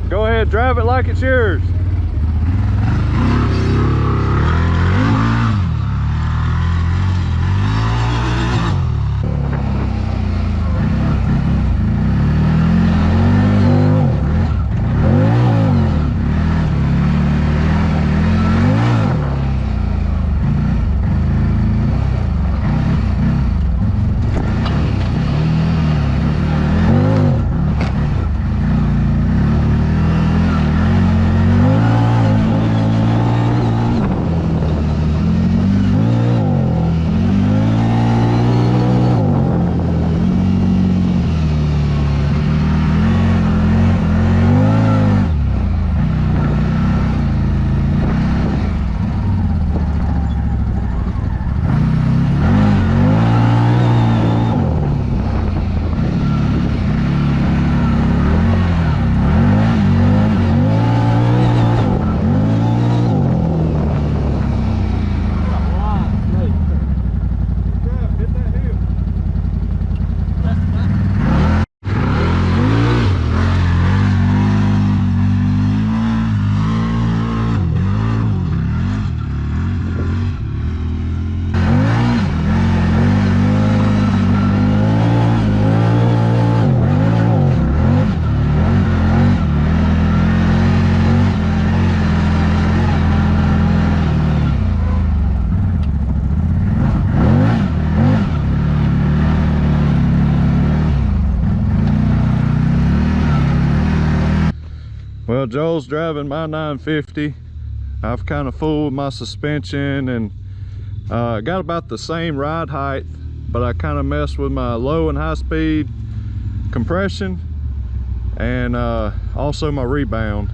Go ahead, drive it like it's yours. Well, Joel's driving my 950. I've kind of fooled my suspension and got about the same ride height, but I kind of messed with my low and high speed compression and also my rebound.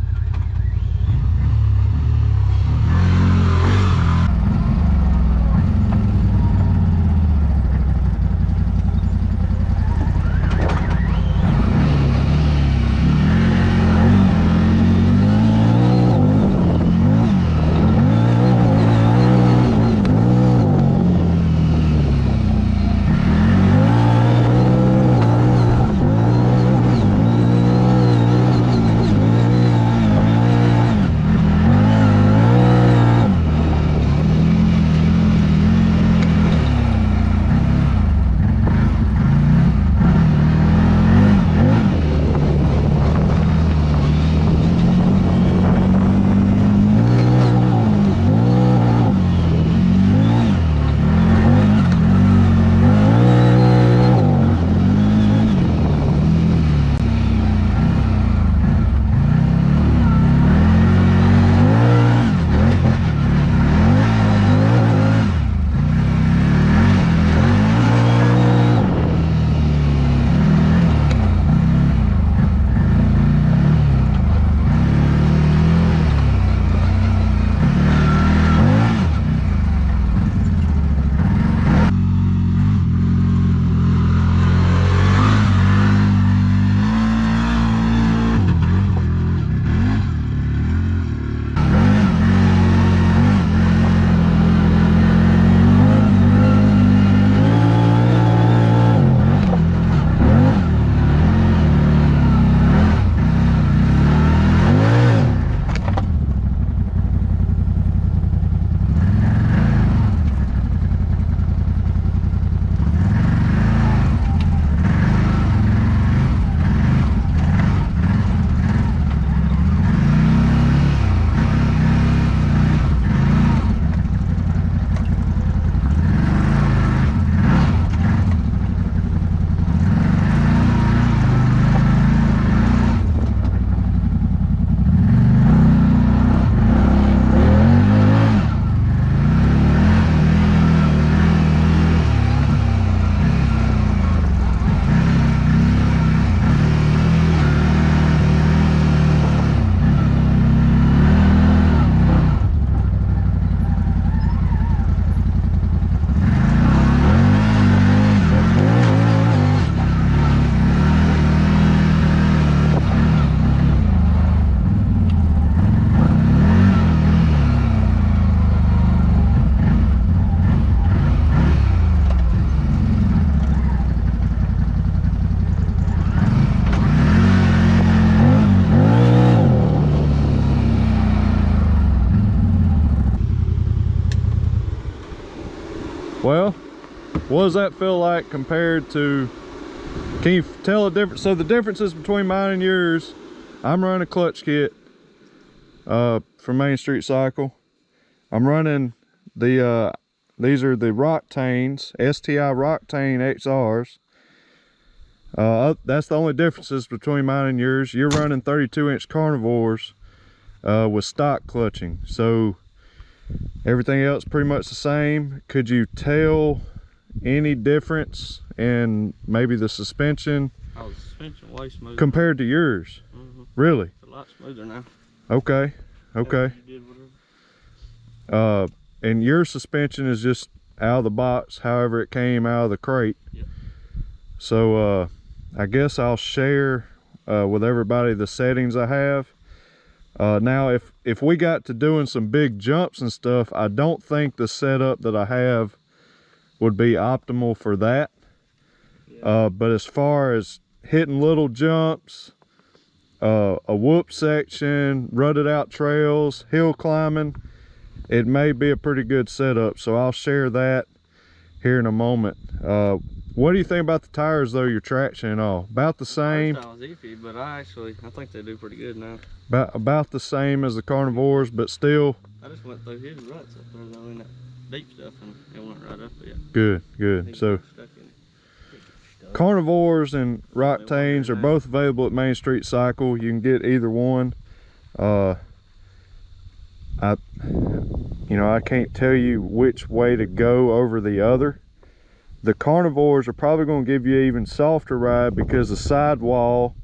Well, what does that feel like compared to, can you tell a difference? So the differences between mine and yours, I'm running a clutch kit from Main Street Cycle. I'm running the these are the Roctanes, STI Roctane XRs. That's the only differences between mine and yours. You're running 32-inch carnivores with stock clutching, so everything else pretty much the same. Could you tell any difference in maybe the suspension? Oh, the suspension way smoother compared to yours. Really? It's a lot smoother now. Okay. And your suspension is just out of the box, however it came out of the crate. Yep. So I guess I'll share with everybody the settings I have. Now if we got to doing some big jumps and stuff, I don't think the setup that I have would be optimal for that. Yeah. But as far as hitting little jumps, a whoop section, rutted out trails, hill climbing, it may be a pretty good setup. So I'll share that here in a moment. What do you think about the tires though, your traction and all? About the same? I was iffy, but I think they do pretty good now. About the same as the carnivores, but still. I just went through his ruts up there though in that deep stuff and it went right up there. Good. So carnivores and Roctanes are both available at Main Street Cycle. You can get either one. I can't tell you which way to go over the other. The carnivores are probably going to give you an even softer ride because the sidewall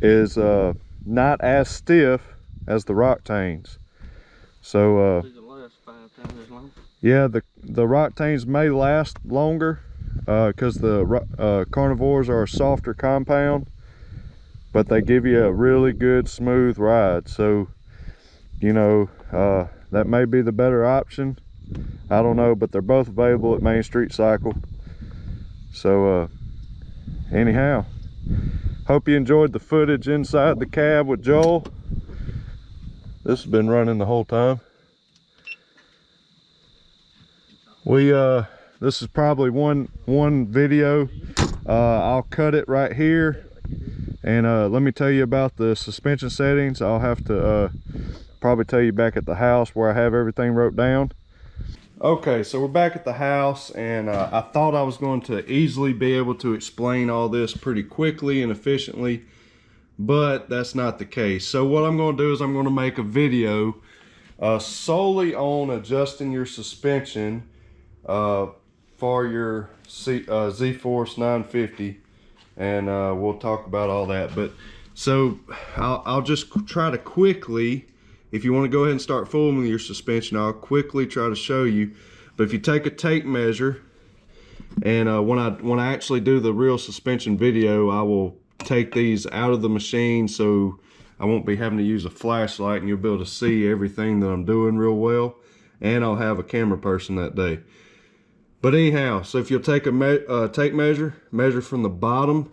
is not as stiff as the Roctanes. So yeah, the Roctanes may last longer because the carnivores are a softer compound, but they give you a really good smooth ride. So that may be the better option. I don't know, but they're both available at Main Street Cycle. So anyhow, hope you enjoyed the footage inside the cab with Joel. This has been running the whole time. This is probably one video. I'll cut it right here, and let me tell you about the suspension settings. I'll have to probably tell you back at the house where I have everything wrote down. Okay, so we're back at the house, and I thought I was going to easily be able to explain all this pretty quickly and efficiently, but that's not the case. So what I'm going to do is I'm going to make a video solely on adjusting your suspension for your Z-Force 950, and we'll talk about all that. But so I'll just try to quickly, if you want to go ahead and start fooling with your suspension, I'll quickly try to show you. But if you take a tape measure, and when I actually do the real suspension video, I will take these out of the machine so I won't be having to use a flashlight, and you'll be able to see everything that I'm doing real well. And I'll have a camera person that day. But anyhow, so if you'll take a tape measure from the bottom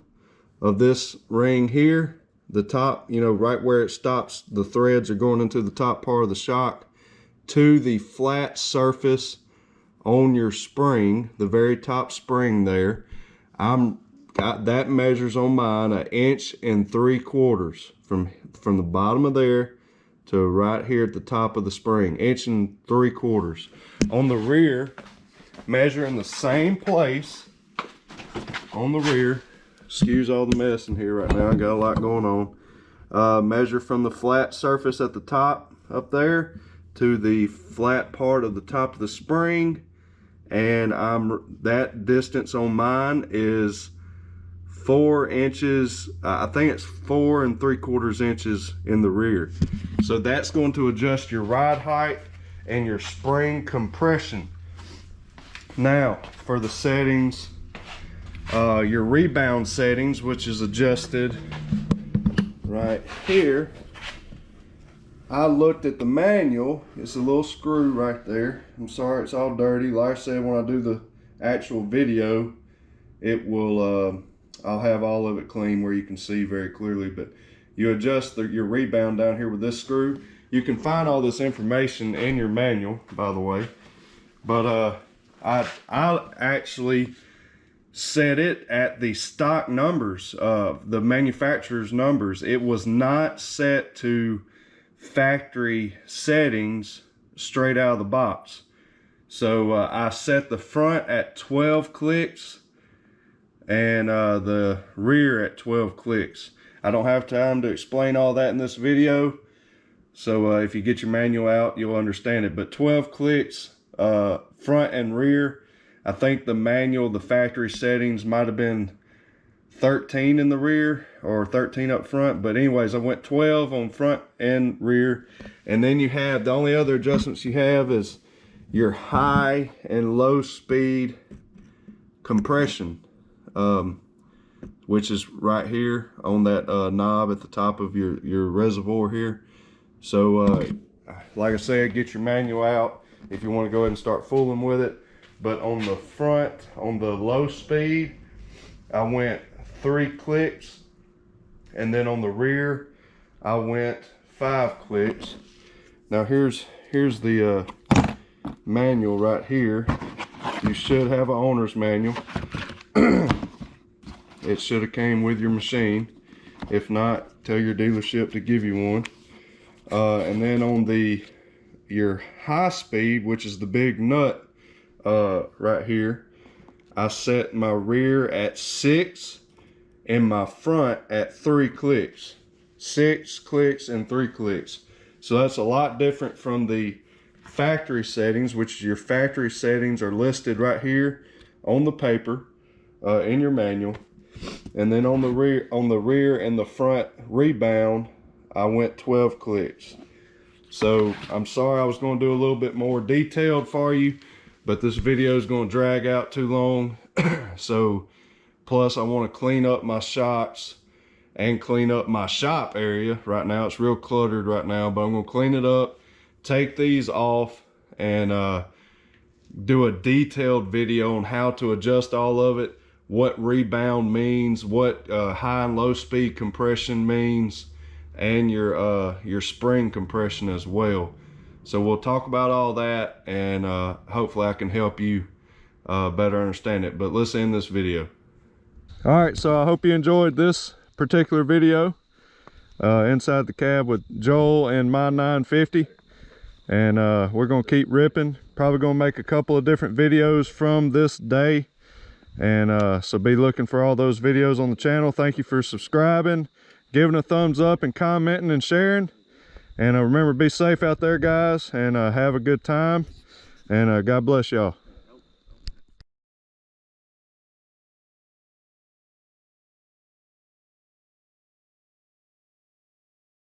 of this ring here, the top, right where it stops, the threads are going into the top part of the shock, to the flat surface on your spring, the very top spring there. That measures on mine 1.75 inches from the bottom of there to right here at the top of the spring, 1.75 inches. On the rear, measure in the same place on the rear. Excuse all the mess in here right now, I got a lot going on. Measure from the flat surface at the top up there to the flat part of the top of the spring, and that distance on mine is 4 inches. I think it's 4 3/4 inches in the rear. So that's going to adjust your ride height and your spring compression. Now for the settings, your rebound settings, which is adjusted right here. I looked at the manual. It's a little screw right there. I'm sorry, it's all dirty. Like I said, when I do the actual video, it will I'll have all of it clean where you can see very clearly. But you adjust your rebound down here with this screw. You can find all this information in your manual, by the way. But I actually set it at the stock numbers of the manufacturer's numbers. It was not set to factory settings straight out of the box. So I set the front at 12 clicks and the rear at 12 clicks. I don't have time to explain all that in this video, so if you get your manual out, you'll understand it. But 12 clicks front and rear. I think the manual, the factory settings might have been 13 in the rear or 13 up front, but anyways, I went 12 on front and rear. And then you have, the only other adjustments you have is your high and low speed compression, which is right here on that knob at the top of your reservoir here. So like I said, get your manual out if you want to go ahead and start fooling with it. But on the front, on the low speed, I went 3 clicks, and then on the rear I went 5 clicks. Now here's the manual right here. You should have an owner's manual. It should have came with your machine. If not, tell your dealership to give you one. And then on your high speed, which is the big nut right here, I set my rear at 6 and my front at 3 clicks. 6 clicks and 3 clicks. So that's a lot different from the factory settings, which your factory settings are listed right here on the paper in your manual. And then on the rear and the front rebound, I went 12 clicks. So I'm sorry I was going to do a little bit more detailed for you, but this video is going to drag out too long. So plus I want to clean up my shocks and clean up my shop area. Right now it's real cluttered right now, but I'm going to clean it up, take these off, and do a detailed video on how to adjust all of it, what rebound means, what high and low speed compression means, and your spring compression as well. So we'll talk about all that, and hopefully I can help you better understand it. But let's end this video. All right, so I hope you enjoyed this particular video inside the cab with Joel and my 950. And we're gonna keep ripping. Probably gonna make a couple of different videos from this day. And so be looking for all those videos on the channel. Thank you for subscribing, giving a thumbs up, and commenting and sharing. And remember, be safe out there, guys, and have a good time. And God bless y'all.